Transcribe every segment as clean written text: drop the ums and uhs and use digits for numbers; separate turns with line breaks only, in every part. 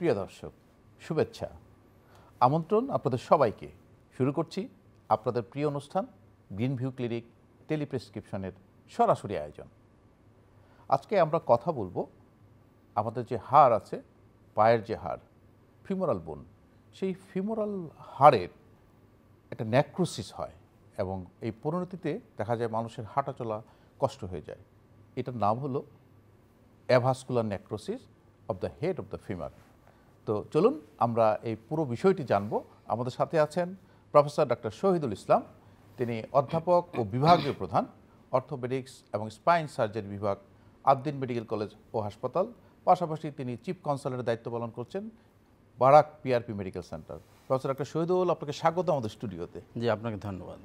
প্রিয় দর্শক, শুভেচ্ছা, আমন্ত্রণ আপনাদের সবাইকে। শুরু করছি আপনাদের প্রিয় অনুষ্ঠান গ্রিন ভিউ ক্লিনিক টেলিপ্রেসক্রিপশনের সরাসরি আয়োজন। আজকে আমরা কথা বলবো আমাদের যে হাড় আছে, পায়ের যে হাড়, ফিমোরাল বোন, সেই ফিমোরাল হাড়ের একটা নেক্রোসিস হয় এবং এই পরিণতিতে দেখা যায় মানুষের হাঁটা চলা কষ্ট হয়ে যায়। এটার নাম হলো avascular necrosis of the head of the femur. তো চলুন আমরা এই পুরো বিষয়টি জানবো। আমাদের সাথে আছেন প্রফেসর ডক্টর শহীদুল ইসলাম। তিনি অধ্যাপক ও বিভাগীয় প্রধান, অর্থোপেডিক্স এবং স্পাইন সার্জারি বিভাগ, আদ্দিন মেডিকেল কলেজ ও হাসপাতাল। পাশাপাশি তিনি চিফ কনসালটেন্টের দায়িত্ব পালন করছেন Barack PRP medical centre. Professor doctor Shahidul, আপনাকে স্বাগত আমাদের স্টুডিওতে।
জি, আপনাকে ধন্যবাদ।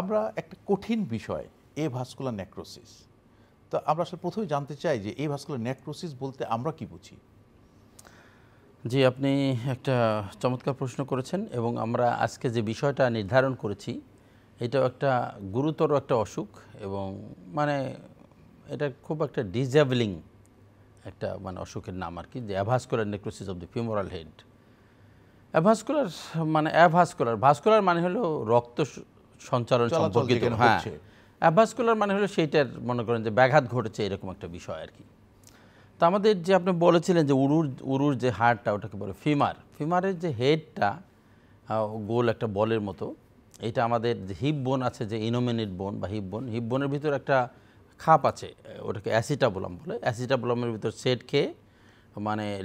আমরা একটা কঠিন বিষয় অ্যাভাসকুলার নেক্রোসিস, তো আমরা আসলে প্রথমে জানতে চাই যে অ্যাভাসকুলার নেক্রোসিস বলতে আমরা কি বুঝি?
জি, আপনি একটা চমৎকার প্রশ্ন করেছেন এবং আমরা আজকে যে বিষয়টা নির্ধারণ করেছি এটাও একটা গুরুতর একটা অসুখ এবং মানে এটা খুব একটা ডিজেবলিং একটা অসুখের নাম আর কি, যে avascular necrosis of the femoral head. Vascular মানে হলো রক্ত সঞ্চালন সম্পর্কিত। হ্যাঁ, অ্যাভাসকুলার মানে হলো সেইটার মনে করেন যে ব্যাঘাত ঘটেছে এরকম একটা বিষয় আর কি। তো আমাদের যে আপনি বলেছিলেন যে উরুর যে হাড়টা ওটাকে বলে ফিমারের যে হেডটা গোল একটা বলের মতো, এটা আমাদের যে হিপ বোন আছে, যে ইনোমেনিট বোন বা হিপ বোনের ভিতর একটা খাপ আছে, ওটাকে অ্যাসিটাবুলাম বলে। অ্যাসিটাবুলামের ভিতর সেট খেয়ে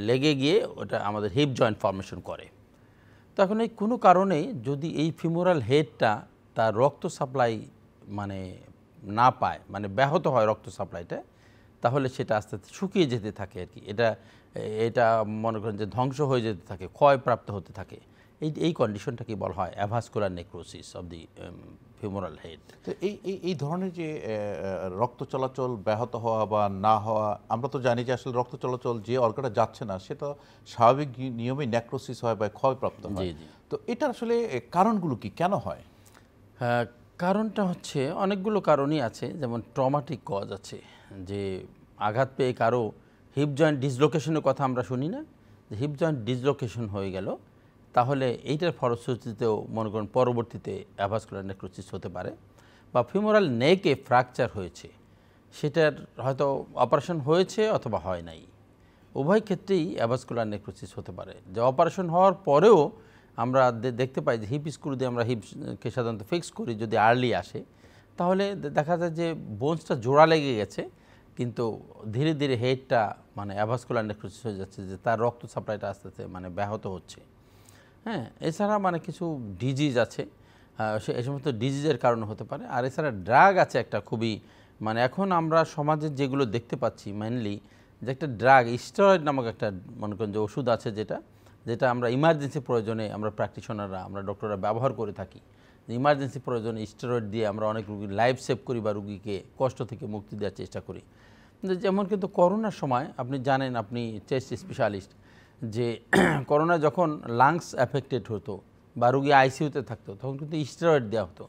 লেগে গিয়ে ওটা আমাদের হিপ জয়েন্ট ফর্মেশন করে। তখন এই কোনো কারণে যদি এই ফিমোরাল হেডটা তার রক্ত সাপ্লাই না পায়, ব্যাহত হয় রক্ত সাপ্লাইটা, তাহলে সেটা আস্তে আস্তে শুকিয়ে যেতে থাকে আর কি। এটা মনে করেন যে ধ্বংস হয়ে যেতে থাকে, ক্ষয়প্রাপ্ত হতে থাকে। এই কন্ডিশনটাকে বলা হয় avascular necrosis of the femoral head.
তো এই ধরনের যে রক্ত চলাচল ব্যাহত হওয়া বা না হওয়া, আমরা তো জানি যে আসলে রক্ত চলাচল যে অর্গানটা যাচ্ছে না সেটা স্বাভাবিক নিয়মে নেক্রোসিস হয় বা ক্ষয়প্রাপ্ত হয়। তো এটা আসলে কারণগুলো কি, কেন হয়?
কারণটা হচ্ছে অনেকগুলো কারণই আছে। যেমন ট্রমাটিক কজ আছে, যে আঘাত পেয়ে কারো হিপ জয়েন্ট ডিসলোকেশনের কথা আমরা শুনি না, যে হিপ জয়েন্ট ডিসলোকেশন হয়ে গেল, তাহলে এইটার ফলশ্রুতিতেও মনে করেন পরবর্তীতে অ্যাভাসকুলার নেক্রোসিস হতে পারে। বা ফিমোরাল নেকে ফ্র্যাকচার হয়েছে, সেটার হয়তো অপারেশন হয়েছে অথবা হয় নাই, উভয় ক্ষেত্রেই অ্যাভাসকুলার নেক্রোসিস হতে পারে। যে অপারেশন হওয়ার পরেও আমরা দেখতে পাই যে হিপ স্ক্রু দিয়ে আমরা হিপকে সাধারণত ফিক্স করি, যদি আর্লি আসে তাহলে দেখা যায় যে বোনসটা জোড়া লেগে গেছে, কিন্তু ধীরে ধীরে হেডটা অ্যাভাসকুলার নেক্রোসিস হয়ে যাচ্ছে, যে তার রক্ত সাপ্লাইটা আস্তে আস্তে ব্যাহত হচ্ছে। হ্যাঁ, এছাড়া কিছু ডিজিজ আছে, এই সমস্ত ডিজিজের কারণে হতে পারে। আর এছাড়া ড্রাগ আছে একটা খুবই এখন আমরা সমাজে যেগুলো দেখতে পাচ্ছি মেনলি, যে একটা ড্রাগ স্টেরয়েড নামক একটা মনে করেন যে ওষুধ আছে, যেটা আমরা ইমার্জেন্সি প্রয়োজনে আমরা প্র্যাকটিশনাররা, আমরা ডক্টররা ব্যবহার করে থাকি। ইমার্জেন্সি প্রয়োজনে স্টেরয়েড দিয়ে আমরা অনেক রুগীর লাইফ সেভ করি বা রুগীকে কষ্ট থেকে মুক্তি দেওয়ার চেষ্টা করি। যেমন কিন্তু করোনার সময় আপনি জানেন, আপনি চেস্ট স্পেশালিস্ট, যে করোনা যখন লাংস অ্যাফেক্টেড হতো বা রুগী আইসিইউতে থাকতো, তখন কিন্তু স্টেরয়েড দেওয়া হতো।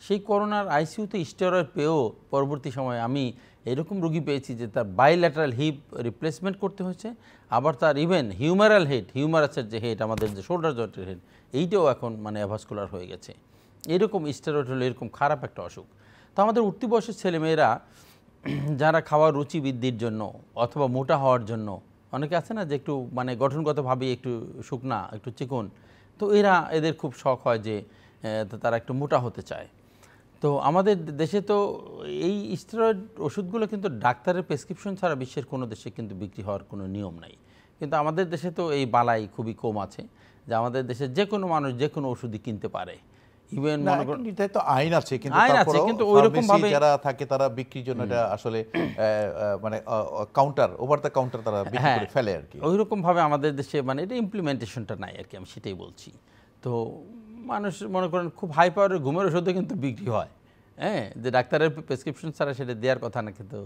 সেই করোনার আইসিইউতে স্টেরয়েড পেয়েও পরবর্তী সময়ে আমি এরকম রুগী পেয়েছি যে তার বাইল্যাটারাল হিপ রিপ্লেসমেন্ট করতে হয়েছে, আবার তার ইভেন হিউমারাসের যে হেড, আমাদের যে শোল্ডার জয়েন্টের হেড, এইটাও এখন অ্যাভাসকুলার হয়ে গেছে। এরকম স্টেরয়েড হলো এরকম খারাপ একটা অসুখ। তো আমাদের উঠতি বয়সের ছেলেমেয়েরা যারা খাওয়ার রুচি বৃদ্ধির জন্য অথবা মোটা হওয়ার জন্য, অনেকে আছে না যে একটু গঠনগতভাবে একটু শুকনা, একটু চিকন, তো এদের খুব শখ হয় যে তারা একটু মোটা হতে চায়। তো আমাদের দেশে তো এই স্টেরয়েড ওষুধগুলো কিন্তু ডাক্তারের প্রেসক্রিপশন ছাড়া বিশ্বের কোনো দেশে কিন্তু বিক্রি হওয়ার কোনো নিয়ম নাই। কিন্তু আমাদের দেশে তো এই বালাই খুবই কম আছে, যে আমাদের দেশে যে কোনো মানুষ যে কোনো ওষুধই কিনতে পারে। ইভেন
নির্ধারিত আইন আছে, কিন্তু ওইরকম ভাবে যারা থাকে তারা বিক্রির জন্য এটা আসলে কাউন্টার, ওভার দ্য কাউন্টার তারা বিক্রি করে ফেলে আর কি।
ওইরকম ভাবে আমাদের দেশে এটা ইমপ্লিমেন্টেশনটা নাই আর কি, আমি সেটাই বলছি। তো মানুষ মনে করেন খুব হাই পাওয়ারের ঘুমের ওষুধও কিন্তু বিক্রি হয়, হ্যাঁ, যে ডাক্তারের প্রেসক্রিপশন ছাড়া সেটা দেওয়ার কথা না, কিন্তু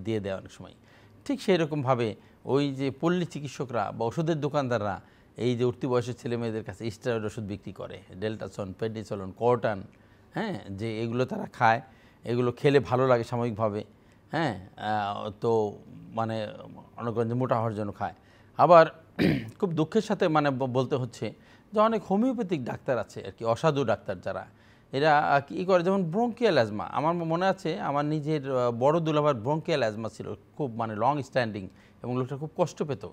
দিয়ে দেয় অনেক সময়। ঠিক সেই রকমভাবে ওই যে পল্লী চিকিৎসকরা বা ওষুধের দোকানদাররা এই যে উঠতি বয়সের ছেলে মেয়েদের কাছে স্টেরয়েড ওষুধ বিক্রি করে, ডেল্টাসন, পেডিসলন, কোর্টান, হ্যাঁ, যে এগুলো তারা খায়, এগুলো খেলে ভালো লাগে সাময়িকভাবে, হ্যাঁ, তো মনে করেন যে মোটা হওয়ার জন্য খায়। আবার খুব দুঃখের সাথে মানে বলতে হচ্ছে যে অনেক হোমিওপ্যাথিক ডাক্তার আছে আর কি, অসাধু ডাক্তার যারা, এরা কী করে, যেমন ব্রঙ্কিয়াল অ্যাজমা, আমার মনে আছে আমার নিজের বড় দুলাভার ব্রঙ্কিয়াল অ্যাজমা ছিল, খুব মানে লং স্ট্যান্ডিং, এবং লোকটা খুব কষ্ট পেত।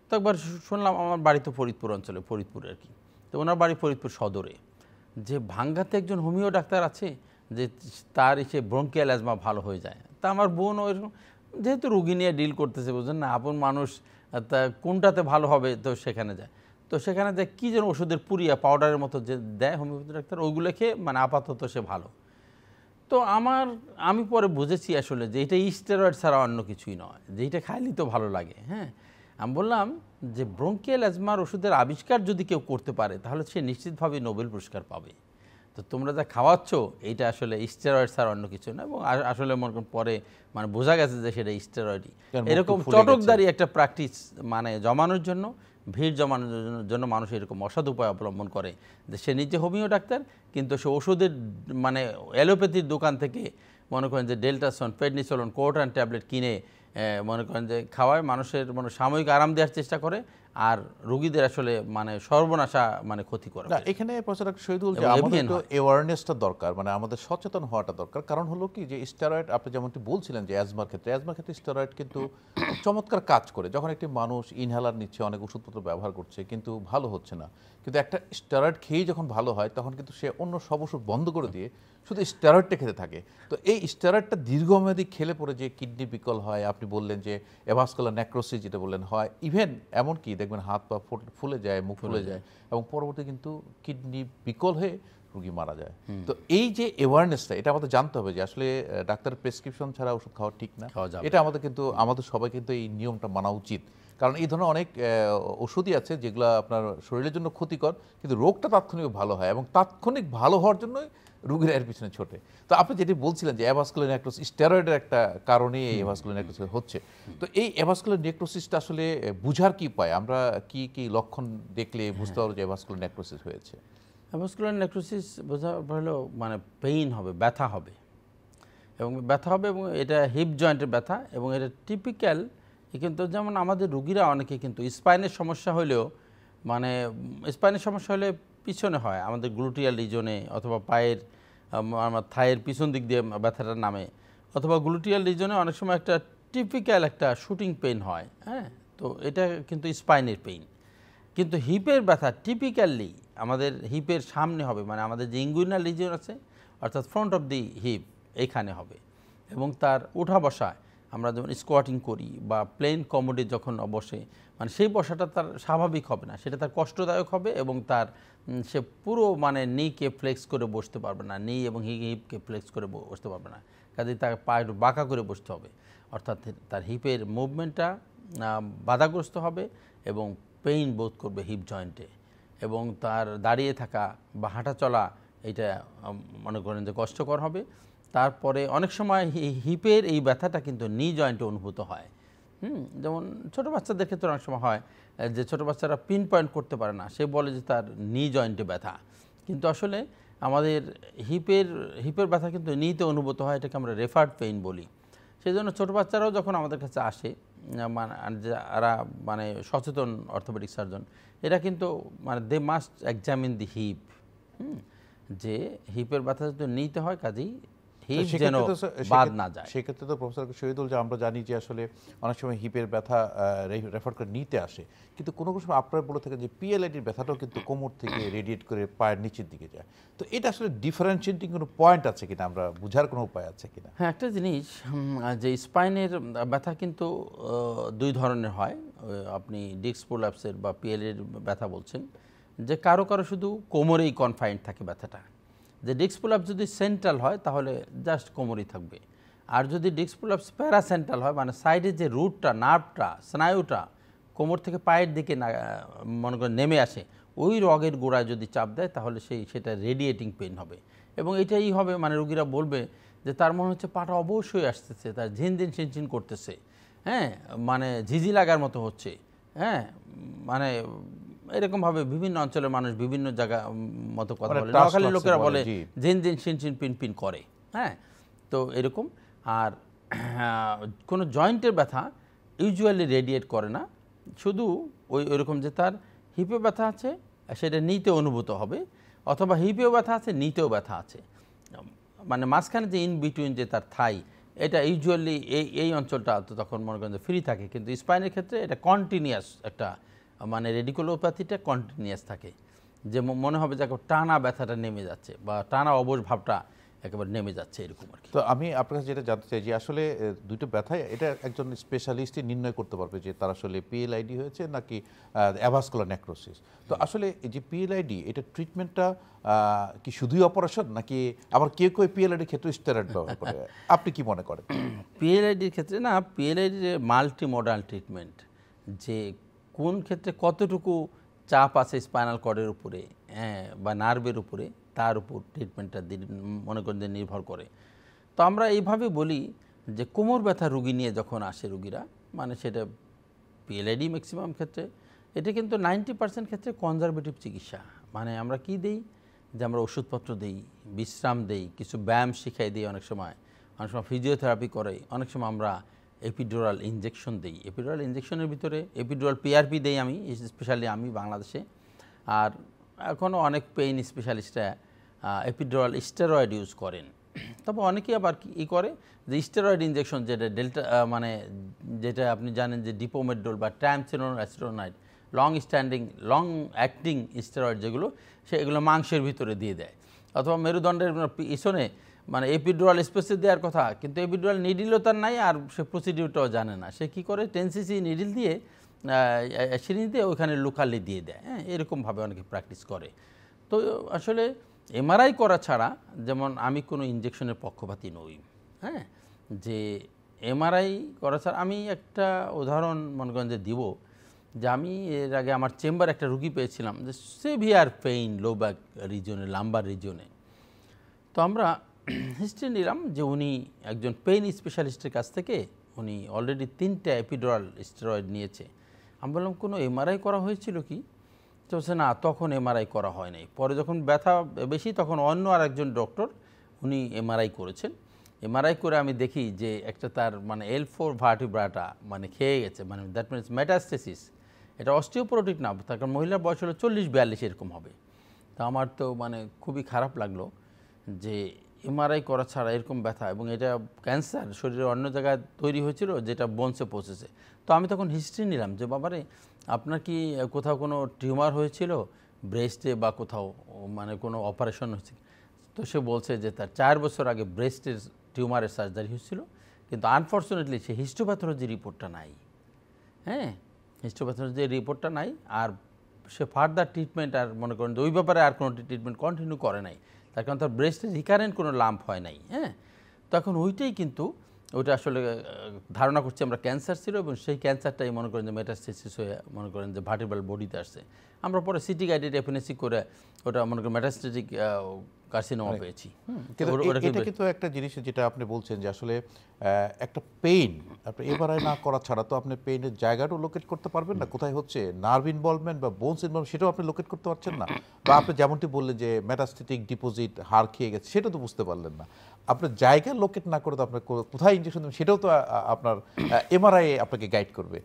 তো একবার শুনলাম, আমার বাড়ি তো ফরিদপুর অঞ্চলে, ফরিদপুরে আর কি, তো ওনার বাড়ি ফরিদপুর সদরে, যে ভাঙ্গাতে একজন হোমিও ডাক্তার আছে যে তার এসে ব্রঙ্কিয়াল অ্যাজমা ভালো হয়ে যায়। তা আমার বোন ওই যেহেতু রুগী নিয়ে ডিল করতেছে, বুঝলেন না, আপন মানুষ, তা কোনটাতে ভালো হবে তো সেখানে যায়। তো সেখানে যে কী যেন ওষুধের পুরিয়া পাউডারের মতো যে দেয় হোমিওপ্যাথি ডাক্তার, ওইগুলো খেয়ে মানে আপাতত সে ভালো। তো আমি পরে বুঝেছি আসলে যে এটা স্টেরয়েড ছাড়া অন্য কিছুই নয়, যে এটা খাইলেই তো ভালো লাগে। হ্যাঁ, আমি বললাম যে ব্রঙ্কিয়াল অ্যাজমার ওষুধের আবিষ্কার যদি কেউ করতে পারে তাহলে সে নিশ্চিতভাবে নোবেল পুরস্কার পাবে। তো তোমরা যা খাওয়াচ্ছ এইটা আসলে স্টেরয়েড ছাড়া অন্য কিছু না, এবং আসলে মনে করেন পরে মানে বোঝা গেছে যে সেটা স্টেরয়েডই। এরকম চটকদারি একটা প্র্যাকটিস মানে জমানোর জন্য, ভিড় জমানোর জন্য মানুষ এরকম অসাধু উপায় অবলম্বন করে, যে সে নিজে হোমিও ডাক্তার কিন্তু সে ওষুধের মানে অ্যালোপ্যাথির দোকান থেকে মনে করেন যে ডেল্টাসন, প্রেডনিসোলন, কোর্টান ট্যাবলেট কিনে মনে করেন যে খাওয়ায়, মানুষের মানে সাময়িক আরাম দেওয়ার চেষ্টা করে, আর রোগীদের আসলে মানে সর্বনাশা মানে ক্ষতি করে।
না, এখানে প্রফেসর শহীদুল, যে আমাদের একটু অ্যাওয়ারনেসটা দরকার, মানে আমাদের সচেতন হওয়াটা দরকার। কারণ হলো কি, যে স্টেরয়েড আপনি যেমনটি বলছিলেন যে অ্যাজমার ক্ষেত্রে স্টেরয়েড কিন্তু চমৎকার কাজ করে। যখন একটি মানুষ ইনহেলার নিচ্ছে, অনেক ওষুধপত্র ব্যবহার করছে কিন্তু ভালো হচ্ছে না, কিন্তু একটা স্টেরয়েড খেয়েই যখন ভালো হয় তখন কিন্তু সে অন্য সব ওষুধ বন্ধ করে দিয়ে শুধু স্টেরয়েডটা খেতে থাকে। তো এই স্টেরয়েডটা দীর্ঘমেয়াদী খেলে পরে যে কিডনি বিকল হয়, আপনি বললেন যে অ্যাভাস্কুলার নেক্রোসিস যেটা বললেন হয়, ইভেন এমনকি দেখবেন হাত পা ফুলে যায়, মুখ ফুলে যায়, এবং পরবর্তী কিন্তু কিডনি বিকল হয়ে রোগী মারা যায়। তো এই যে অ্যাওয়ারনেসটা, এটা আমাদের জানতে হবে যে আসলে ডাক্তারের প্রেসক্রিপশন ছাড়া ওষুধ খাওয়া ঠিক না। এটা আমাদের সবাই কিন্তু এই নিয়মটা মানা উচিত। কারণ এই ধরনের অনেক ওষুধই আছে যেগুলো আপনার শরীরের জন্য ক্ষতিকর, কিন্তু রোগটা তাৎক্ষণিক ভালো হয়, এবং তাৎক্ষণিক ভালো হওয়ার জন্যই রোগীরা এর পিছনে ছোটে। তো আপনি যেটি বলছিলেন যে অ্যাভাস্কুলার নেক্রোসিস স্টেরয়েডের একটা কারণে এই অ্যাভাস্কুলার নেক্রোসিস হচ্ছে। তো এই অ্যাভাস্কুলার নেক্রোসিসটা আসলে বুঝার কি উপায়? আমরা কি কি লক্ষণ দেখলে বুঝতে পারবো যে অ্যাভাস্কুলার নেক্রোসিস হয়েছে?
অ্যাভাস্কুলার নেক্রোসিস বোঝা হলো মানে পেইন হবে, ব্যথা হবে, এবং ব্যথা হবে, এবং এটা হিপ জয়েন্টের ব্যথা, এবং এটা টিপিক্যাল কিন্তু, যেমন আমাদের রুগীরা অনেকে কিন্তু স্পাইনের সমস্যা হলেও মানে স্পাইনের সমস্যা হলে পিছনে হয়, আমাদের গ্লুটিয়াল রিজনে, অথবা পায়ের আমার থায়ের পিছন দিক দিয়ে ব্যথাটার নামে, অথবা গ্লুটিয়াল রিজনে অনেক সময় একটা টিপিক্যাল একটা শুটিং পেইন হয়। হ্যাঁ, তো এটা কিন্তু স্পাইনের পেইন। কিন্তু হিপের ব্যথা টিপিক্যালি আমাদের হিপের সামনে হবে, মানে আমাদের যে ইঙ্গুইনাল রিজিয়ন আছে অর্থাৎ ফ্রন্ট অফ দি হিপ, এইখানে হবে, এবং তার উঠা বসা, আমরা যেমন স্কোয়াটিং করি বা প্লেন কমোডে যখন বসে, মানে সেই বসাটা তার স্বাভাবিক হবে না, সেটা তার কষ্টদায়ক হবে, এবং তার সে পুরো মানে নিকে ফ্লেক্স করে বসতে পারবে না, নি এবং হিপকে ফ্লেক্স করে বসতে পারবে না, কাজেই তার পায়ে বাঁকা করে বসতে হবে, অর্থাৎ তার হিপের মুভমেন্টটা বাধাগ্রস্ত হবে, এবং পেইন বোধ করবে হিপ জয়েন্টে, এবং তার দাঁড়িয়ে থাকা বা হাঁটা চলা এটা মনে করেন যে কষ্টকর হবে। তারপরে অনেক সময় হিপের এই ব্যথাটা কিন্তু নি জয়েন্টে অনুভূত হয়। যেমন ছোটো বাচ্চাদের ক্ষেত্রে অনেক সময় হয় যে ছোটো বাচ্চারা পিন পয়েন্ট করতে পারে না, সে বলে যে তার নি জয়েন্টে ব্যথা, কিন্তু আসলে আমাদের হিপের ব্যথা কিন্তু নিতে অনুভূত হয়, এটাকে আমরা রেফার্ড পেইন বলি। সেই জন্য ছোটো বাচ্চারাও যখন আমাদের কাছে আসে, যারা মানে সচেতন অর্থোপেডিক সার্জন, এরা কিন্তু মানে they must examine the hip, যে হিপের ব্যথা যদি নিতে হয়, কাজেই হিপ যেন বাদ না যায়।
সেক্ষেত্রে তো প্রফেসর শহীদুল, যে আমরা জানি যে আসলে অনেক সময় হিপের ব্যথা রেফার করে নিতে আসে, কিন্তু কোনো কোনো সময় আপনারা বলে থাকেন যে পিএলআইডির ব্যথাটাও কিন্তু কোমর থেকে রেডিয়েট করে পায়ের নিচের দিকে যায়। তো এটা আসলে ডিফারেন্সিয়েটিং কোনো পয়েন্ট আছে কিনা, আমরা বুঝার কোনো উপায় আছে কিনা?
হ্যাঁ, একটা জিনিস যে স্পাইনের ব্যথা কিন্তু দুই ধরনের হয়। আপনি ডিস্ক প্রোল্যাপসের বা পিএলআইডির ব্যথা বলছেন, যে কারো কারো শুধু কোমরেই কনফাইন্ড থাকে ব্যথাটা। যে ডিস্ক প্রোল্যাপস যদি সেন্ট্রাল হয় তাহলে জাস্ট কোমরেই থাকবে, আর যদি ডিস্ক প্রোল্যাপস প্যারাসেন্ট্রাল হয়, মানে সাইডে যে রুটটা, নার্ভটা, স্নায়ুটা কোমর থেকে পায়ের দিকে মনে করেন নেমে আসে, ওই রগের গোড়ায় যদি চাপ দেয় তাহলে সেটা রেডিয়েটিং পেইন হবে, এবং এটাই হবে মানে রোগীরা বলবে যে তার মনে হচ্ছে পাটা অবশ্যই আসতেছে, তার ঝিনঝিন ঝিনঝিন করতেছে, হ্যাঁ, মানে ঝিঝি লাগার মতো হচ্ছে, হ্যাঁ, মানে এরকমভাবে বিভিন্ন অঞ্চলের মানুষ বিভিন্ন জায়গা মতো কথা বলে, নোয়াখালীর লোকেরা বলে ঝিনঝিন শিনশিন পিন পিন করে। হ্যাঁ, তো এরকম। আর কোনো জয়েন্টের ব্যথা ইউজুয়ালি রেডিয়েট করে না, শুধু ওইরকম যে তার হিপে ব্যথা আছে সেটা নিতে অনুভূত হবে, অথবা হিপেও ব্যথা আছে নিতেও ব্যথা আছে, মানে মাঝখানে যে ইন বিটুইন যে তার থাই, এটা ইউজুয়ালি এই অঞ্চলটা তো তখন মনে করেন যে ফ্রি থাকে। কিন্তু স্পাইনের ক্ষেত্রে এটা কন্টিনিউয়াস একটা, মানে রেডিকুলোপ্যাথিটা কন্টিনিউয়াস থাকে, যে মনে হবে যে টানা ব্যথাটা নেমে যাচ্ছে বা টানা অবশ ভাবটা একেবারে নেমে যাচ্ছে, এরকম আর কি।
তো আমি আপনার কাছে যেটা জানতে চাই যে আসলে দুটো ব্যথায় এটা একজন স্পেশালিস্টই নির্ণয় করতে পারবে যে তার আসলে পিএলআইডি হয়েছে নাকি অ্যাভাস্কুলার নেক্রোসিস। তো আসলে এই যে পিএলআইডি এটা ট্রিটমেন্টটা কি শুধুই অপারেশন, নাকি আবার কেউ কেউ পিএলআইডির ক্ষেত্রে স্টেরয়েড ব্যবহার করে, আপনি কি মনে করেন?
পিএলআইডির ক্ষেত্রে না, পিএলআইডির মাল্টি মডাল ট্রিটমেন্ট, যে কোন ক্ষেত্রে কতটুকু চাপ আছে স্পাইনাল কর্ডের উপরে, হ্যাঁ, বা নার্ভের উপরে, তার উপর ট্রিটমেন্টটা মনে করেন যে নির্ভর করে। তো আমরা এইভাবে বলি যে কোমর ব্যথা রুগী নিয়ে যখন আসে রুগীরা, মানে সেটা পিএলআইডি ম্যাক্সিমাম ক্ষেত্রে, এটা কিন্তু 90% ক্ষেত্রে কনজারভেটিভ চিকিৎসা। মানে আমরা কি দেই, যে আমরা ওষুধপত্র দেই, বিশ্রাম দেই, কিছু ব্যায়াম শিখাই দিই, অনেক সময় ফিজিওথেরাপি করে, অনেক সময় আমরা এপিডুরাল ইনজেকশন দিই। এপিডুরাল ইনজেকশনের ভিতরে এপিডুরাল পিআরপি দেই আমি, স্পেশালি আমি বাংলাদেশে। আর এখনও অনেক পেইন স্পেশালিস্টরা এপিডুরাল স্টেরয়েড ইউজ করেন। তবে অনেকেই আবার কি করে, যে স্টেরয়েড ইনজেকশন, যেটা ডেল্টা, মানে যেটা আপনি জানেন যে ডিপোমেড্রোল বা ট্রামসিনোন অ্যাসিডোনাইড, লং অ্যাক্টিং স্টেরয়েড যেগুলো, সেগুলো মাংসের ভিতরে দিয়ে দেয়, অথবা মেরুদণ্ডের পিছনে, মানে এপিডুরাল স্পেসে দেওয়ার কথা, কিন্তু এপিডুরাল নিডিলও তার নাই, আর সে প্রসিডিউরটাও জানে না। সে কী করে, 10cc নিডিল দিয়ে সিরিঞ্জ দিয়ে ওইখানে লোকালি দিয়ে দেয়। হ্যাঁ, এরকমভাবে অনেকে প্র্যাকটিস করে। তো আসলে এমআরআই করা ছাড়া, যেমন আমি কোনো ইনজেকশনের পক্ষপাতী নই, হ্যাঁ, যে এমআরআই করা ছাড়া, আমি একটা উদাহরণ মনে করেন যে দিব, যে আমি এর আগে আমার চেম্বারে একটা রুগী পেয়েছিলাম, যে সিভিয়ার পেইন লো ব্যাক রিজনে, লাম্বার রিজনে। তো আমরা হিস্ট্রি নিলাম যে উনি একজন পেইন স্পেশালিস্টের কাছ থেকে উনি অলরেডি 3টা এপিডুরাল স্টেরয়েড নিয়েছে। আমি বললাম কোনো এমআরআই করা হয়েছিল কি? তো বলছে না, তখন এমআরআই করা হয় নাই। পরে যখন ব্যথা বেশি, তখন অন্য আরেকজন ডক্টর উনি এমআরআই করেছেন। এমআরআই করে আমি দেখি যে একটা তার মানে L4 ভার্টিব্রাটা মানে খেয়ে গেছে, মানে দ্যাট মিনস মেটাস্টেসিস। এটা অস্টিওপোরোটিক না, তার কারণ মহিলার বয়স হলো 40-42 এরকম হবে। তো আমার তো মানে খুবই খারাপ লাগলো যে এমআরআই করা ছাড়া এরকম ব্যথা, এবং এটা ক্যান্সার শরীরের অন্য জায়গায় তৈরি হয়েছিল, যেটা বোনসে পৌঁছেছে। তো আমি তখন হিস্ট্রি নিলাম যে বাবারে, আপনার কি কোথাও কোনো টিউমার হয়েছিল ব্রেস্টে, বা কোথাও মানে কোনো অপারেশন হয়েছে? তো সে বলছে যে তার 4 বছর আগে ব্রেস্টের টিউমারের সার্জারি হয়েছিল, কিন্তু আনফর্চুনেটলি সে হিস্টোপ্যাথোলজি রিপোর্টটা নাই। হ্যাঁ, হিস্টোপ্যাথোলজি রিপোর্টটা নাই, আর সে ফার্দার ট্রিটমেন্ট আর মনে করেন যে ওই ব্যাপারে আর কোনো ট্রিটমেন্ট কন্টিনিউ করে নাই, তার কারণ তার ব্রেস্টে রিকারেন্ট কোনো লাম্প হয় নাই। হ্যাঁ, তখন ওইটাই কিন্তু ওইটা আসলে ধারণা করছি আমরা ক্যান্সার ছিল, এবং সেই ক্যান্সারটাই মনে করেন যে মেটাস্টেসিস হয়ে মনে করেন যে ভার্টিব্রাল বডিতে আসছে। আমরা পরে সিটি গাইডেড এফএনএসি করে ওটা মনে করেন মেটাস্টেটিক কার্সিনোমা পেয়েছি।
এটা কিন্তু একটা জিনিস যেটা আপনি বলছেন যে আসলে একটা পেইন আপনি এমআরআই না করা ছাড়া তো আপনি পেইনের জায়গাটাও লোকেট করতে পারবেন না, কোথায় হচ্ছে নার্ভ ইনভলভমেন্ট বা বোনস ইনভলভমেন্ট, সেটাও আপনি লোকেট করতে পারছেন না। বা আপনি যেমনটি বললেন যে মেটাস্টেটিক ডিপোজিট হাড় খেয়ে গেছে, সেটা তো বুঝতে পারলেন না। আপনার জায়গা লোকেট না করে তো আপনার কোথায় ইনজেকশন দেবেন সেটাও তো আপনার এমআরআই আপনাকে গাইড করবে,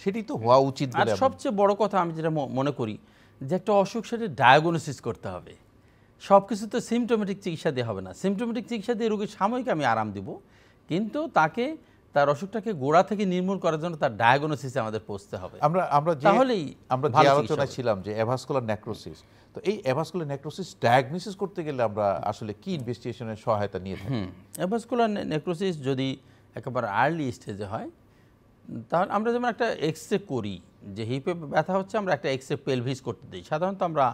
সেটাই তো হওয়া উচিত।
আর সবচেয়ে বড় কথা আমি যেটা মনে করি, যে একটা অসুখ সেটা ডায়াগনোসিস করতে হবে। সব কিছু তো সিমটোমেটিক চিকিৎসা দিয়ে হবে না। সিমটোমেটিক চিকিৎসা দিয়ে রোগীর সাময়িক আমি আরাম দিব, কিন্তু তাকে তার অসুখটাকে গোড়া থেকে নির্মূল করার জন্য তার ডায়াগনোসিসে আমাদের পৌঁছতে হবে। তাহলেই
আমরা যে আলোচনায় ছিলাম যে অ্যাভাস্কুলার নেক্রোসিস, তো এই অ্যাভাস্কুলার নেক্রোসিস ডায়াগনোসিস করতে গেলে আমরা আসলে কি ইনভেস্টিগেশনের সহায়তা নিয়ে থাকি?
অ্যাভাস্কুলার নেক্রোসিস যদি একেবারে আর্লি স্টেজে হয়, তাহলে আমরা যেমন একটা এক্সরে করি, যে হিপে ব্যথা হচ্ছে, আমরা একটা এক্সরে পেলভিস করতে দিই। সাধারণত আমরা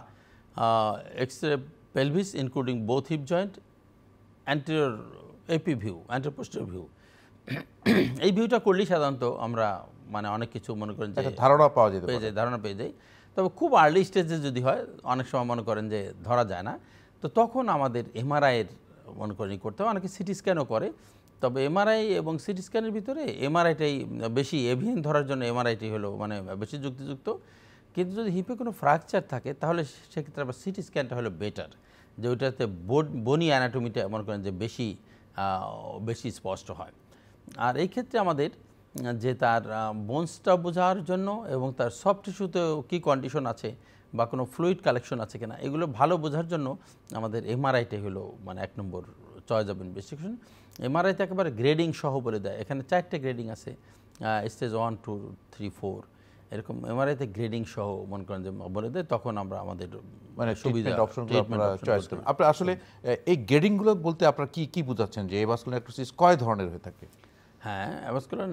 x ray pelvis including both hip joint, anterior AP view, anterior posterior view, এই ভিউটা করলেই সাধারণত আমরা মানে অনেক কিছু মনে করেন যে
ধারণা পেয়ে
যাই। তবে খুব আর্লি স্টেজে যদি হয়, অনেক সময় মনে করেন যে ধরা যায় না, তো তখন আমাদের এমআরআইয়ের মনে করেন করতে হয়। অনেকে সিটি স্ক্যানও করে, তবে এমআরআই এবং সিটি স্ক্যানের ভিতরে এমআরআইটাই বেশি, এভিএন ধরার জন্য এমআরআইটি হলো মানে বেশি যুক্তিযুক্ত। কিন্তু যদি হিপে কোনো ফ্র্যাকচার থাকে, তাহলে সেক্ষেত্রে আবার সিটি স্ক্যানটা হলো বেটার, যে ওইটাতে বনি অ্যানাটমিটা মনে করেন যে বেশি স্পষ্ট হয়। আর এই ক্ষেত্রে আমাদের যে তার বোনসটা বোঝার জন্য এবং তার সফট টিস্যুতেও কী কন্ডিশন আছে বা কোনো ফ্লুইড কালেকশন আছে কিনা এগুলো ভালো বোঝার জন্য আমাদের এমআরআইটাই হলো মানে 1 নম্বর চয়েস অফ ইনভেস্টিগেশন। এমআরআইতে একেবারে গ্রেডিং সহ বলে দেয়, এখানে 4টে গ্রেডিং আছে, স্টেজ 1, 2, 3, 4 এরকম এমআরআইতে গ্রেডিং সহ মনে করেন যে বলে দেয়, তখন আমরা আমাদের
মানে
সুবিধা
ট্রিটমেন্ট অপশনগুলো আপনারা চয়েস করেন। আপনি আসলে এই গ্রেডিংগুলো বলতে আপনারা কি কি বোঝাচ্ছেন যে এভাসকুলার নেক্রোসিস কয় ধরনের হয়ে থাকে?
হ্যাঁ, অ্যাভাসকুলার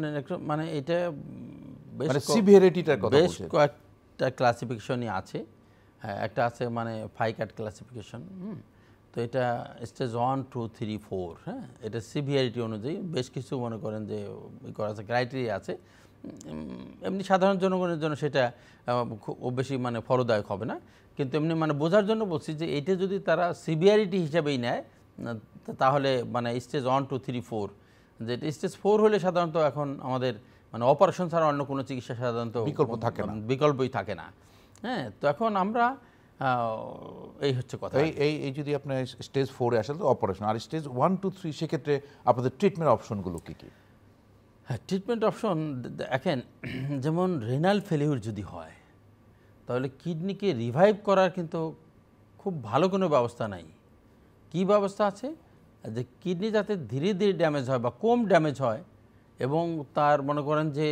মানে এটা বেশ
মানে সিভিয়ারিটিটার কথা
বেশ
বলছেন।
কয়েকটা ক্লাসিফিকেশনই আছে। হ্যাঁ, একটা আছে মানে ফাইকাট ক্লাসিফিকেশন। তো এটা স্টেজ 1, 2, 3, 4, হ্যাঁ, এটা সিভিয়ারিটি অনুযায়ী বেশ কিছু মনে করেন যে করা আছে, ক্রাইটেরিয়া আছে। এমনি সাধারণ জনগণের জন্য সেটা খুব বেশি মানে ফলদায়ক হবে না, কিন্তু এমনি মানে বোঝার জন্য বলছি যে এটা যদি তারা সিভিয়ারিটি হিসাবেই নেয় তাহলে মানে স্টেজ 1, 2, 3, 4, যেটা স্টেজ 4 হলে সাধারণত এখন আমাদের মানে অপারেশন ছাড়া অন্য কোনো চিকিৎসা সাধারণত বিকল্পই থাকে না। হ্যাঁ, তো এখন আমরা এই হচ্ছে কথা।
এই যদি আপনার স্টেজ 4-এ আসে তো অপারেশন, আর স্টেজ 1, 2, 3 সেক্ষেত্রে আপনাদের ট্রিটমেন্ট অপশনগুলো কী কী?
হ্যাঁ, ট্রিটমেন্ট অপশন দেখেন, যেমন রেনাল ফেলিউর যদি হয় তাহলে কিডনিকে রিভাইভ করার কিন্তু খুব ভালো কোনো ব্যবস্থা নাই। কি ব্যবস্থা আছে যে কিডনি যাতে ধীরে ধীরে ড্যামেজ হয় বা কম ড্যামেজ হয় এবং তার মনে করেন যে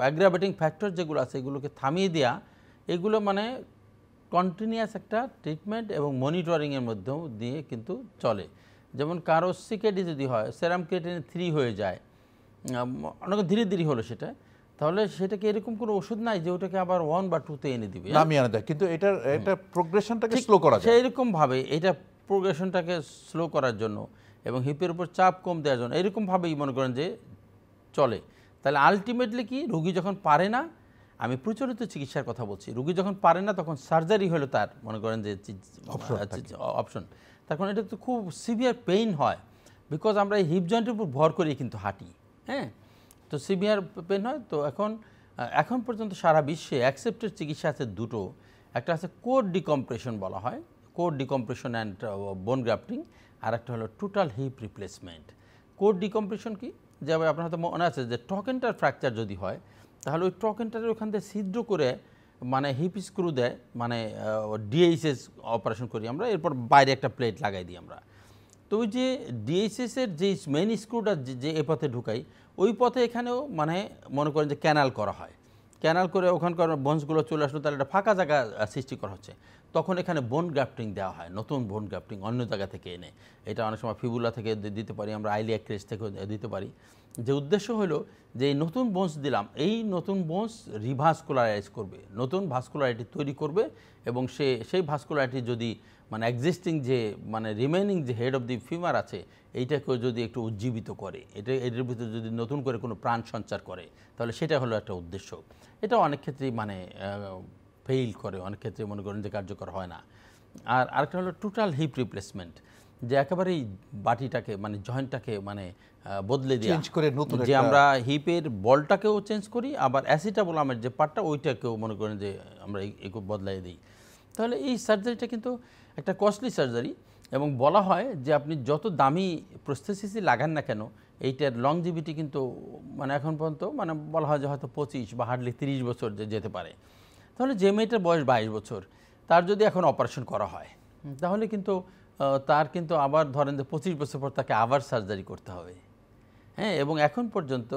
অ্যাগ্রাভেটিং ফ্যাক্টর যেগুলো আছে এগুলোকে থামিয়ে দেওয়া, এগুলো মানে কন্টিনিউয়াস একটা ট্রিটমেন্ট এবং মনিটরিংয়ের মধ্যেও দিয়ে কিন্তু চলে। যেমন কারো সিকেডি যদি হয়, সেরাম ক্রিয়েটিনিন 3 হয়ে যায়, অনেক ধীরে ধীরে হলো সেটা, তাহলে সেটাকে এরকম কোনো ওষুধ নাই যে ওটাকে আবার 1 বা 2-তে এনে দিবে,
নামিয়ে আনা যায়, কিন্তু এটা প্রোগ্রেশনটাকে স্লো করা যায়।
সেইরকমভাবে এটা প্রোগ্রেশনটাকে স্লো করার জন্য এবং হিপের উপর চাপ কম দেওয়ার জন্য এরকমভাবেই মনে করেন যে চলে। তাহলে আলটিমেটলি কি, রুগী যখন পারে না, আমি প্রচলিত চিকিৎসার কথা বলছি, রুগী যখন পারে না তখন সার্জারি হলো তার মনে করেন যে অপশন। তখন এটা তো খুব সিভিয়ার পেইন হয়, বিকজ আমরা এই হিপ জয়েন্টের উপর ভর করে কিন্তু হাঁটি। হ্যাঁ, তো সিভিয়ার পেইন হয়। তো এখন পর্যন্ত সারা বিশ্বে অ্যাকসেপ্টেড চিকিৎসা আছে দুটো, একটা আছে কোর ডিকম্প্রেশন বলা হয়, core decompression and bone grafting, আর একটা হলো total hip replacement. Core decompression কি, যেভাবে আপনার হয়তো মনে আছে যে ট্রকেন্টার ফ্র্যাকচার যদি হয় তাহলে ওই ট্রকেন্টারের ওখান থেকে ছিদ্র করে মানে হিপ স্ক্রু দেয়, মানে ডিএইচএস অপারেশন করি আমরা, এরপর বাইরে একটা প্লেট লাগাই দিই আমরা। তো ওই যে ডিএইচএসের যে মেইন স্ক্রুটা যে এ পথে ঢুকাই, ওই পথে এখানেও মানে মনে করেন যে ক্যানাল করা হয়, ক্যানাল করে ওখানকার বোনসগুলো চলে আসলো, তাহলে একটা ফাঁকা জায়গা সৃষ্টি করা হচ্ছে, তখন এখানে বোন গ্রাফটিং দেওয়া হয়, নতুন বোন গ্রাফটিং অন্য জায়গা থেকে এনে। এটা অনেক সময় ফিবুলা থেকে দিতে পারি আমরা, আইলিয়া ক্রেস্ট থেকেও দিতে পারি। যে উদ্দেশ্য হলো যে এই নতুন বোনস দিলাম, এই নতুন বোনস রিভাস্কুলারাইজ করবে, নতুন ভাস্কুলারিটি তৈরি করবে, এবং সেই ভাস্কুলারিটি যদি মানে এক্সিস্টিং যে মানে রিমেনিং যে হেড অফ দি ফিমার আছে এইটাকেও যদি একটু উজ্জীবিত করে, এটার ভিতরে যদি নতুন করে কোনো প্রাণ সঞ্চার করে, তাহলে সেটা হলো একটা উদ্দেশ্য। এটা অনেক ক্ষেত্রেই মানে ফেইল করে, অনেক ক্ষেত্রে মনে করেন যে কার্যকর হয় না। আর আরেকটা হলো টোটাল হিপ রিপ্লেসমেন্ট, যে একেবারেই বাটিটাকে মানে জয়েন্টটাকে মানে বদলে দেওয়া, যে আমরা হিপের বলটাকেও চেঞ্জ করি, আবার অ্যাসিটাবোলামের যে পার্টটা ওইটাকেও মনে করেন যে আমরা বদলাই দিই। তাহলে এই সার্জারিটা কিন্তু একটা কস্টলি সার্জারি, এবং বলা হয় যে আপনি যত দামি প্রস্থেসিসই লাগান না কেন এইটার লংজিভিটি কিন্তু মানে এখন পর্যন্ত মানে বলা হয় যে হয়তো 25 বা হার্ডলি 30 বছর যেতে পারে। তাহলে যে মেয়েটার বয়স 22 বছর, তার যদি এখন অপারেশন করা হয় তাহলে কিন্তু তার কিন্তু আবার ধরেন যে 25 বছর পর তাকে আবার সার্জারি করতে হবে। হ্যাঁ, এবং এখন পর্যন্ত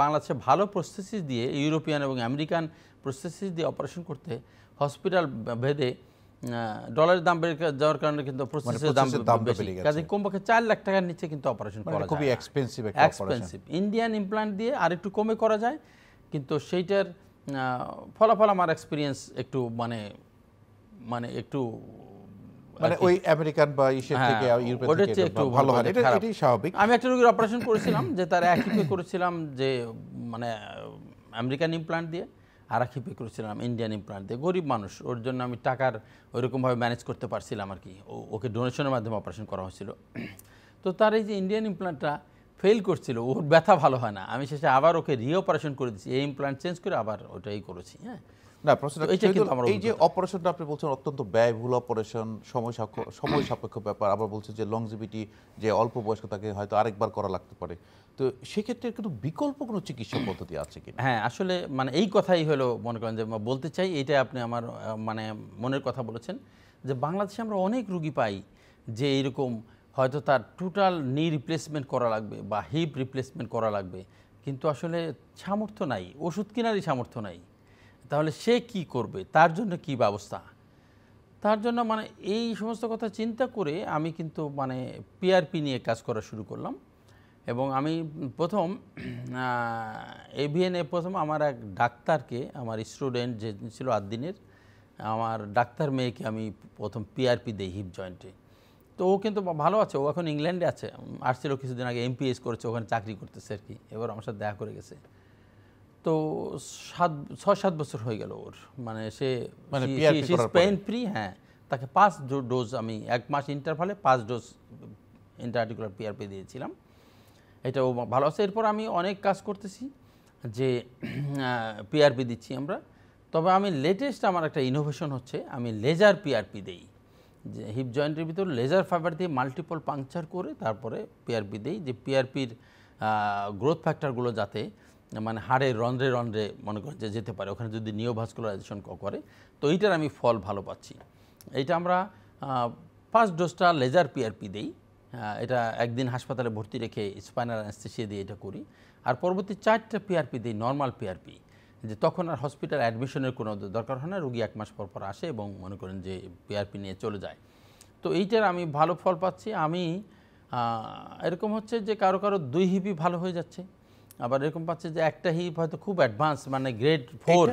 বাংলাদেশে ভালো প্রস্থেসিস দিয়ে, ইউরোপিয়ান এবং আমেরিকান প্রস্থেসিস দিয়ে অপারেশন করতে হসপিটাল ভেদে ডলারের দাম বেড়ে যাওয়ার কারণে কিন্তু প্রসেসের দাম বেশি, কাজে কমপক্ষে 4 লাখ টাকার নিচে কিন্তু অপারেশন করা যায়,
খুবই এক্সপেন্সিভ।
ইন্ডিয়ান ইমপ্ল্যান্ট দিয়ে আরেকটু কমে করা যায়, কিন্তু সেইটার ফলাফল আমার এক্সপিরিয়েন্স একটু মানে একটু
মানে ওই আমেরিকান বা এশিয়া থেকে ইউরোপ থেকে একটু ভালো হয়, এটাই স্বাভাবিক।
আমি একটা রোগীর অপারেশন করেছিলাম যে তার এক হিপে করেছিলাম যে মানে আমেরিকান ইমপ্ল্যান্ট দিয়ে, আর এক হিপে করেছিলাম ইন্ডিয়ান ইমপ্ল্যান্ট দিয়ে। গরিব মানুষ, ওর জন্য আমি টাকার ওইরকমভাবে ম্যানেজ করতে পারছিলাম আর কি, ওকে ডোনেশনের মাধ্যমে অপারেশন করা হয়েছিল। তো তার এই যে ইন্ডিয়ান ইমপ্ল্যান্টটা ফেল করছিল, ওর ব্যথা ভালো হয় না, আমি শেষে আবার ওকে রি অপারেশন করে দিচ্ছি, এই ইমপ্ল্যান্ট চেঞ্জ করে আবার ওটাই করেছি। হ্যাঁ,
না প্রশ্ন
তো এইটা কিন্তু আমার
এই যে অপারেশনটা আপনি বলছেন অত্যন্ত ব্যয়বহুল অপারেশন, সময় সাপেক্ষ ব্যাপার, আবার বলছেন যে লংজিভিটি, যে অল্প বয়স্ক তাকে হয়তো আরেকবার করা লাগতে পারে, তো সেক্ষেত্রে কিন্তু বিকল্প কোনো চিকিৎসা পদ্ধতি আছে কিনা?
হ্যাঁ, আসলে মানে এই কথাই হলো মনে করেন যে বলতে চাই, এইটা আপনি আমার মানে মনের কথা বলেছেন, যে বাংলাদেশে আমরা অনেক রুগী পাই যে এইরকম হয়তো তার টোটাল নি রিপ্লেসমেন্ট করা লাগবে বা হিপ রিপ্লেসমেন্ট করা লাগবে, কিন্তু আসলে সামর্থ্য নাই, ওষুধ কেনারই সামর্থ্য নাই। তাহলে সে কি করবে, তার জন্য কি ব্যবস্থা? তার জন্য মানে এই সমস্ত কথা চিন্তা করে আমি কিন্তু মানে পিআরপি নিয়ে কাজ করা শুরু করলাম। এবং আমি প্রথম এভিএনে প্রথম আমার এক ডাক্তারকে, আমার স্টুডেন্ট যে ছিল আদ্দিনের, আমার ডাক্তার মেয়েকে আমি প্রথম পিআরপি দেই হিপ জয়েন্টে। তো ও কিন্তু ভালো আছে, ও এখন ইংল্যান্ডে আছে, আসছিল কিছুদিন আগে, এমপিএস করেছে, ওখানে চাকরি করতেছে আর কি, এবার আমার সাথে দেখা করে গেছে। তো 6-7 বছর হয়ে গেল ওর, মানে সে পেইন ফ্রি। হ্যাঁ, তাকে 5 ডোজ আমি 1 মাস ইন্টারভালে 5 ডোজ ইন্টারআর্টিকুলার পিআরপি দিয়েছিলাম। এটাও ভালো আছে। এরপর আমি অনেক কাজ করতেছি যে পিআরপি দিচ্ছি আমরা। তবে আমি লেটেস্ট আমার একটা ইনোভেশন হচ্ছে, আমি লেজার পিআরপি দেই, যে হিপ জয়েন্টের ভিতর লেজার ফাইবার দিয়ে মাল্টিপল পাংচার করে তারপরে পিআরপি দেই, যে পিআরপির গ্রোথ ফ্যাক্টরগুলো যাতে মানে হাড়ের রন্ধ্রে রন্ধ্রে মনে করেন যে যেতে পারে, ওখানে যদি নিওভাস্কুলারাইজেশন করে, তো এইটার আমি ফল ভালো পাচ্ছি। এইটা আমরা 5 ডোজটা লেজার পিআরপি দেই, এটা একদিন হাসপাতালে ভর্তি রেখে স্পাইনাল অ্যানেস্থেসিয়া দিয়ে এটা করি। আর পরবর্তী 4টা পিআরপি দিই নর্মাল পিআরপি, যে তখন আর হসপিটাল অ্যাডমিশনের কোনো দরকার হয় না, রোগী 1 মাস পর পর আসে এবং মনে করেন যে পিআরপি নিয়ে চলে যায়। তো এইটার আমি ভালো ফল পাচ্ছি। আমি এরকম হচ্ছে যে কারো কারো 2 হিপই ভালো হয়ে যাচ্ছে, আবার এরকম পাচ্ছে যে একটা হিপ হয়তো খুব অ্যাডভান্স মানে গ্রেড 4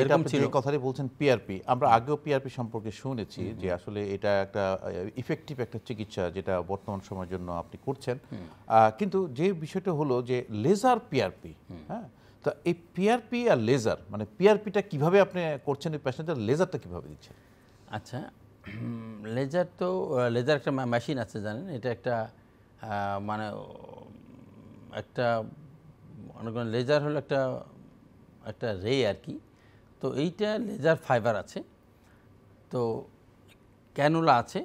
এরকম ছিল।
যে কথাটি বলছেন পিআরপি, আমরা আগেও পিআরপি সম্পর্কে শুনেছি যে আসলে এটা একটা ইফেক্টিভ একটা চিকিৎসা যেটা বর্তমান সময়ের জন্য আপনি করছেন, কিন্তু যে বিষয়টা হলো যে লেজার পিআরপি, হ্যাঁ, তো এই পিআরপি আর লেজার, মানে পিআরপিটা কিভাবে আপনি করছেন এই পেশেন্টের, লেজারটা কিভাবে দিচ্ছেন?
আচ্ছা, লেজার তো লেজার একটা মেশিন আছে জানেন, এটা একটা মানে একটা মনে করেন লেজার হলো একটা রে আর কি। তো এইটা লেজার ফাইবার আছে, তো ক্যানুলা আছে।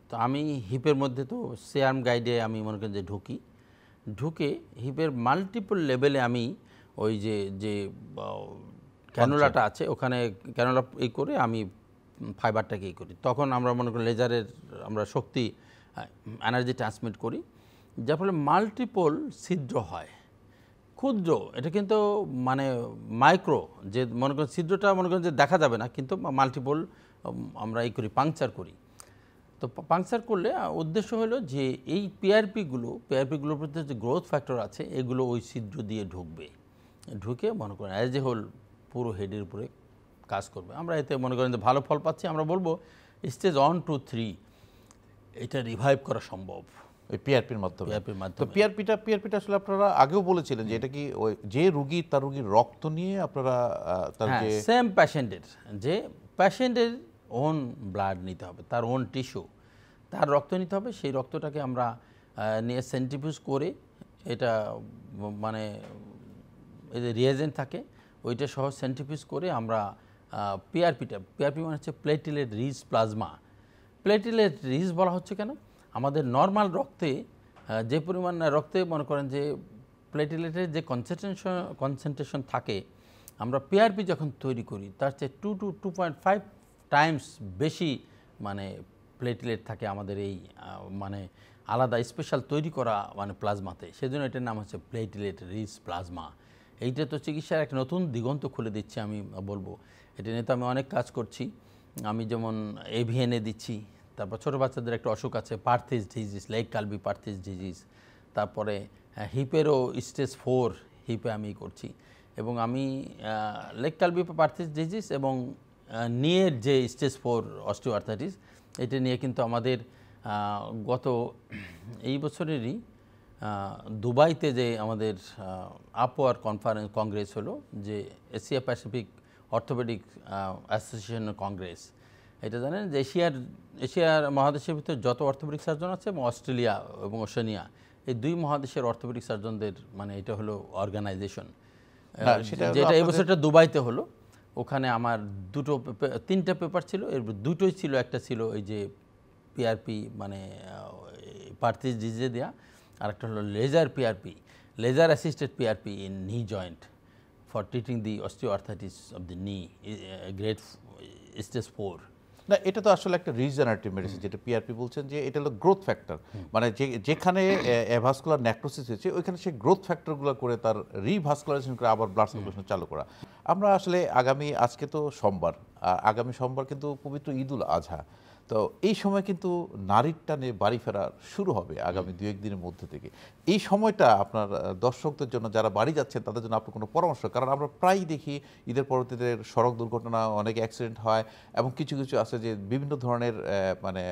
তো আমি হিপের মধ্যে তো সিআরএম গাইডে আমি মনে করেন যে ঢুকে হিপের মাল্টিপল লেভেলে আমি ওই যে ক্যানুলাটা আছে ওখানে ক্যানুলা এই করে আমি ফাইবারটাকে এই করি, তখন আমরা মনে করি লেজারের আমরা শক্তি এনার্জি ট্রান্সমিট করি, যার ফলে মাল্টিপল ছিদ্র হয়, ক্ষুদ্র, এটা কিন্তু মানে মাইক্রো, যে মনে করেন ছিদ্রটা মনে করেন যে দেখা যাবে না, কিন্তু মাল্টিপল আমরা এই করি, পাংচার করি। তো পাংচার করলে উদ্দেশ্য হলো যে এই পিআরপিগুলোর প্রতি যে গ্রোথ ফ্যাক্টর আছে এগুলো ওই ছিদ্র দিয়ে ঢুকে মনে করেন অ্যাজ এ হোল পুরো হেডের উপরে কাজ করবে। আমরা এতে মনে করেন যে ভালো ফল পাচ্ছি। আমরা বলবো স্টেজ 1, 2, 3 এটা রিভাইভ করা সম্ভব
ওই পিআরপির মাধ্যমে। তো পিআরপিটা আসলে আপনারা আগেও বলেছিলেন যে এটা কি ওই যে রোগী তার রোগীর রক্ত নিয়ে আপনারা তার যে
সেম প্যাশেন্টের ওন ব্লাড নিতে হবে, তার ওন টিস্যু, তার রক্ত নিতে হবে, সেই রক্তটাকে আমরা নিয়ে সেন্ট্রিফিউজ করে, এটা মানে এই যে রিয়েজেন্ট থাকে ওইটা সহ সেন্ট্রিফিউজ করে আমরা পিআরপি মানে হচ্ছে platelet rich plasma. Platelet rich বলা হচ্ছে কেন, আমাদের নর্মাল রক্তে যে পরিমাণ রক্তে মনে করেন যে প্লেটলেটের যে কনসেন্ট্রেশন থাকে, আমরা পিআরপি যখন তৈরি করি তার চেয়ে 2 to 2.5 টাইমস বেশি মানে প্লেটলেট থাকে আমাদের এই মানে আলাদা স্পেশাল তৈরি করা মানে প্লাজমাতে, সেজন্য এটার নাম হচ্ছে প্লেটলেট রিচ প্লাজমা। এইটা তো চিকিৎসার একটা নতুন দিগন্ত খুলে দিচ্ছে আমি বলবো। এটা নিয়ে তো আমি অনেক কাজ করছি। আমি যেমন এভিএনএ দিচ্ছি, তারপর ছোটো বাচ্চাদের একটা অসুখ আছে পার্থিস ডিজিজ, লেগ কালবি পার্থিস ডিজিজ, তারপরে হিপেরও স্টেজ 4 হিপে আমি করছি, এবং আমি লেগ কালবি পার্থিস ডিজিজ এবং নিয়ের যে স্টেজ 4 অস্টিওআর্থাইটিস, এটা নিয়ে কিন্তু আমাদের গত এই বছরেরই দুবাইতে যে আমাদের আপওয়ার কংগ্রেস হলো, যে Asia Pacific orthopaedic association Congress, এটা জানেন যে এশিয়ার মহাদেশের ভিতরে যত অর্থোপেডিক সার্জন আছে এবং অস্ট্রেলিয়া এবং ওশেনিয়া, এই 2 মহাদেশের অর্থোপেডিক সার্জনদের মানে এটা হলো অর্গানাইজেশন, যেটা এই বছরটা দুবাইতে হলো। ওখানে আমার তিনটা পেপার ছিল, এর দুটোই ছিল, একটা ছিল ওই যে পিআরপি মানে প্রার্থী ডিজে দেওয়া, আর একটা হলো laser PRP, laser assisted PRP in knee joint for treating the osteoarthritis of the knee grade stage 4।
না, এটা তো আসলে একটা রিজেনারেটিভ মেডিসিন, যেটা পিআরপি বলছেন যে এটা হলো গ্রোথ ফ্যাক্টর, মানে যেখানে অ্যাভাস্কুলার নেক্রোসিস হয়েছে ওইখানে সেই গ্রোথ ফ্যাক্টরগুলো করে তার রিভাস্কুলারাইজেশন করে আবার ব্লাড সার্কুলেশন চালু করা। আমরা আসলে আজকে তো সোমবার, আগামী সোমবার কিন্তু পবিত্র ঈদুল আজহা, তো এই সময় কিন্তু নারীর টানে বাড়ি ফেরা শুরু হবে আগামী 2-1 দিনের মধ্যে থেকে। এই সময়টা আপনার দর্শকদের জন্য, যারা বাড়ি যাচ্ছেন তাদের জন্য আপনার কোনো পরামর্শ? কারণ আমরা প্রায়ই দেখি ঈদের পরবর্তীতে সড়ক দুর্ঘটনা, অনেক অ্যাক্সিডেন্ট হয়, এবং কিছু কিছু আছে যে বিভিন্ন ধরনের মানে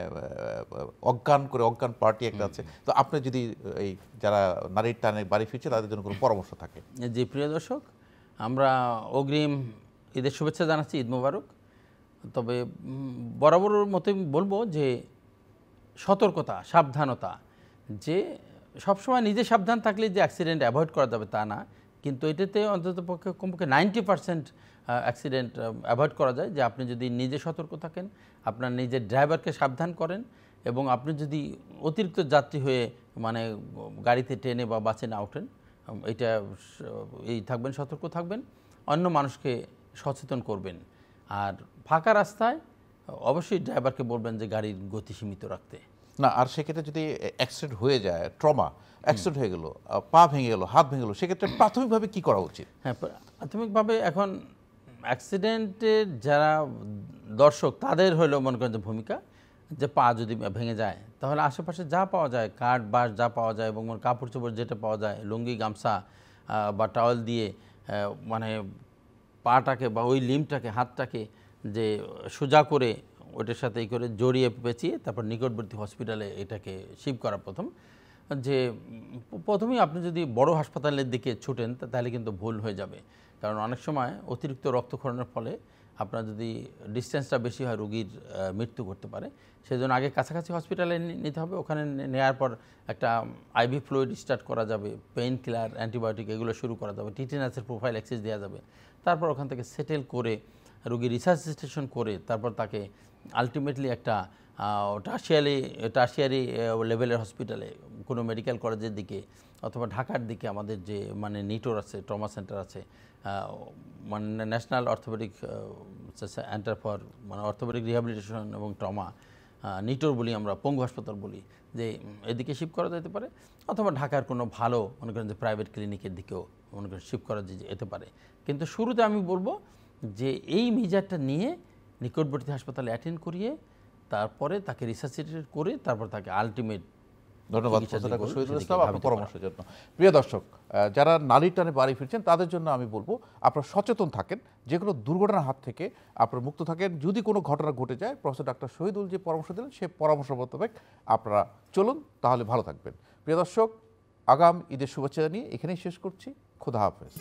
অজ্ঞান পার্টি একটা আছে। তো আপনি যদি এই যারা নারীর টানে বাড়ি ফিরছে তাদের জন্য কোনো পরামর্শ থাকে?
জি প্রিয় দর্শক, আমরা অগ্রিম ঈদের শুভেচ্ছা জানাচ্ছি, ঈদ মোবারক। তবে বরাবরের মতোই বলবো যে সতর্কতা, সাবধানতা, যে সবসময় নিজে সাবধান থাকলে যে অ্যাক্সিডেন্ট অ্যাভয়েড করা যাবে তা না, কিন্তু এটাতে অন্তত পক্ষে কমপক্ষে 90% অ্যাক্সিডেন্ট অ্যাভয়েড করা যায় যে আপনি যদি নিজে সতর্ক থাকেন, আপনার নিজের ড্রাইভারকে সাবধান করেন, এবং আপনি যদি অতিরিক্ত যাত্রী হয়ে মানে গাড়িতে ট্রেনে বা বাসে না ওঠেন, এটা থাকবেন, সতর্ক থাকবেন, অন্য মানুষকে সচেতন করবেন। আর ফাঁকা রাস্তায় অবশ্যই ড্রাইভারকে বলবেন যে গাড়ির গতি সীমিত রাখতে।
না, আর সেক্ষেত্রে যদি অ্যাক্সিডেন্ট হয়ে যায়, ট্রমা অ্যাক্সিডেন্ট হয়ে গেল, পা ভেঙে গেল, হাত ভেঙে গেল, সেক্ষেত্রে প্রাথমিকভাবে কি করা উচিত?
হ্যাঁ, প্রাথমিকভাবে এখন অ্যাক্সিডেন্টের যারা দর্শক তাদের হলো মনে করেন যে ভূমিকা, যে পা যদি ভেঙে যায় তাহলে আশেপাশে যা পাওয়া যায়, কাঠ বাঁশ যা পাওয়া যায়, এবং কাপড় চোপড় যেটা পাওয়া যায়, লুঙ্গি গামছা বা টাওয়েল দিয়ে মানে পাটাকে বা ওই লিম্বটাকে, হাতটাকে যে সোজা করে ওটার সাথে এই করে জড়িয়ে পেঁচিয়ে তারপর নিকটবর্তী হসপিটালে এটাকে শিফট করা প্রথম। যে প্রথমেই আপনি যদি বড় হাসপাতালের দিকে ছুটেন তাহলে কিন্তু ভুল হয়ে যাবে, কারণ অনেক সময় অতিরিক্ত রক্তক্ষরণের ফলে আপনার যদি ডিস্টেন্সটা বেশি হয় রোগীর মৃত্যু করতে পারে। সেই জন্য আগে কাছাকাছি হসপিটালে নিতে হবে। ওখানে নেওয়ার পর একটা আইভি ফ্লুইড স্টার্ট করা যাবে, পেইন কিলার, অ্যান্টিবায়োটিক এগুলো শুরু করা যাবে, টিটেনাসের প্রোফাইল অ্যাক্সেস দেওয়া যাবে। তারপর ওখান থেকে সেটেল করে রোগী রিসার্সিটেশন করে তারপর তাকে আলটিমেটলি একটা টার্সিয়ারি লেভেলের হসপিটালে, কোনো মেডিকেল কলেজের দিকে অথবা ঢাকার দিকে আমাদের যে মানে নিটোর আছে, ট্রমা সেন্টার আছে, মানে ন্যাশনাল অর্থোপেডিক সেন্টার ফর মানে অর্থোপেডিক রিহ্যাবিলিটেশন এবং ট্রমা, নিটোর বলি আমরা, পঙ্গু হাসপাতাল বলি, যে এদিকে শিফট করা যেতে পারে, অথবা ঢাকার কোনো ভালো মনে করেন যে প্রাইভেট ক্লিনিকের দিকেও মনে করেন শিফট করা যেতে পারে। কিন্তু শুরুতে আমি বলবো যে এই মেজারটা নিয়ে নিকটবর্তী হাসপাতালে অ্যাটেন্ড করিয়ে তারপরে তাকে রিসার্সিটেট করে তারপর তাকে আলটিমেট।
ধন্যবাদ ডক্টর শহীদুল ইসলাম আপনার পরামর্শের জন্য। প্রিয় দর্শক, যারা নারীর টানে বাড়ি ফিরছেন তাদের জন্য আমি বলবো আপনারা সচেতন থাকেন, যে কোনো দুর্ঘটনার হাত থেকে আপনারা মুক্ত থাকেন। যদি কোনো ঘটনা ঘটে যায়, প্রফেসর ডক্টর শহীদুল যে পরামর্শ দিলেন সেই পরামর্শ মোতাবেক আপনারা চলুন, তাহলে ভালো থাকবেন। প্রিয় দর্শক, আগাম ঈদের শুভেচ্ছা জানিয়ে এখানেই শেষ করছি। খোদা হাফেজ।